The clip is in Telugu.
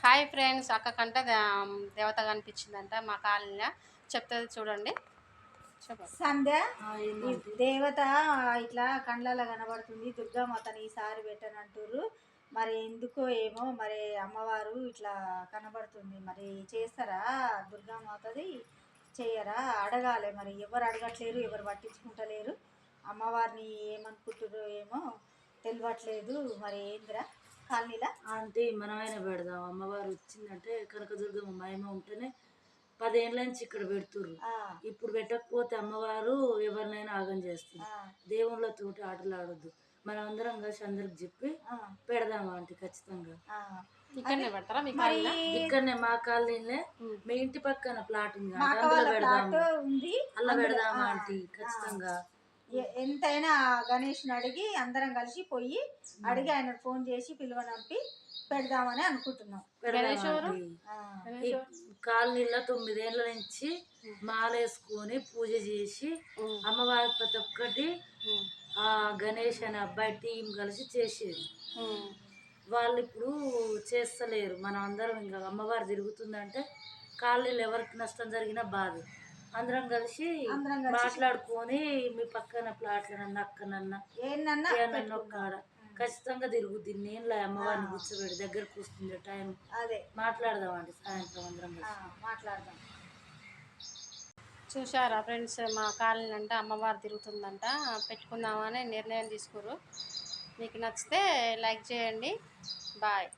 హాయ్ ఫ్రెండ్స్, అక్కకంట దేవత కనిపించిందంట మా కాలనీలో. చెప్తుంది చూడండి. సంధ్య ఈ దేవత ఇట్లా కండ్లలో కనబడుతుంది. దుర్గామాతని ఈసారి పెట్టనంటుర్రు. మరి ఎందుకో ఏమో మరి అమ్మవారు ఇట్లా కనబడుతుంది. మరి చేస్తారా దుర్గామాతది? చేయరా? అడగాలి. మరి ఎవరు అడగట్లేరు, ఎవరు పట్టించుకుంటలేరు. అమ్మవారిని ఏమనుకుంటుర్రో ఏమో తెలియట్లేదు. మరి ఏందిరా కాలనీలా అంటే మనమైనా పెడదాం. అమ్మవారు వచ్చిందంటే కనకదుర్గమ్మ మహిమ ఉంటేనే 10 ఏళ్ళ నుంచి ఇక్కడ పెడుతుర్రు. ఇప్పుడు పెట్టకపోతే అమ్మవారు ఎవరినైనా ఆగం చేస్తుంది. దేవుళ్ళతోటి ఆటలు ఆడొద్దు. మనం అందరం కలిసి అందరికి చెప్పి పెడదాం ఆంటీ. ఖచ్చితంగా ఇక్కడనే పెడతారా? ఇక్కడనే మా కాలనీలే. మీ ఇంటి పక్కన ప్లాట్ ఉంది, అందులో పెడదాము. అలా పెడదామా ఆంటీ? ఖచ్చితంగా ఎంతైనా గణేష్ని అడిగి అందరం కలిసి పోయి అడిగి ఆయన ఫోన్ చేసి పిలువనంపి పెడదామని అనుకుంటున్నాం. కాలనీలో 9 ఏళ్ళ నుంచి మాలేసుకొని పూజ చేసి అమ్మవారి ప్రతి ఒక్కటి ఆ గణేష్ అనే అబ్బాయి టీం కలిసి చేసేది. వాళ్ళు ఇప్పుడు చేస్తలేరు. మనం అందరం ఇంకా అమ్మవారు తిరుగుతుందంటే కాలనీలో ఎవరికి నష్టం జరిగినా బాధ. అందరం కలిసి మాట్లాడుకొని మీ పక్కన ప్లాట్లనన్నా అక్కనన్నా ఏమన్నా ఒక్కడ ఖచ్చితంగా తిరుగుద్ది. నేను అమ్మవారిని కూర్చోబెట్టి దగ్గరకు వస్తుంది టైం. అదే మాట్లాడదామండి సాయంత్రం అందరం మాట్లాడదాం. చూశారా ఫ్రెండ్స్, మా కాలనీ అంటే అమ్మవారు తిరుగుతుందంట. పెట్టుకుందామని నిర్ణయం తీసుకురు. మీకు నచ్చితే లైక్ చేయండి. బాయ్.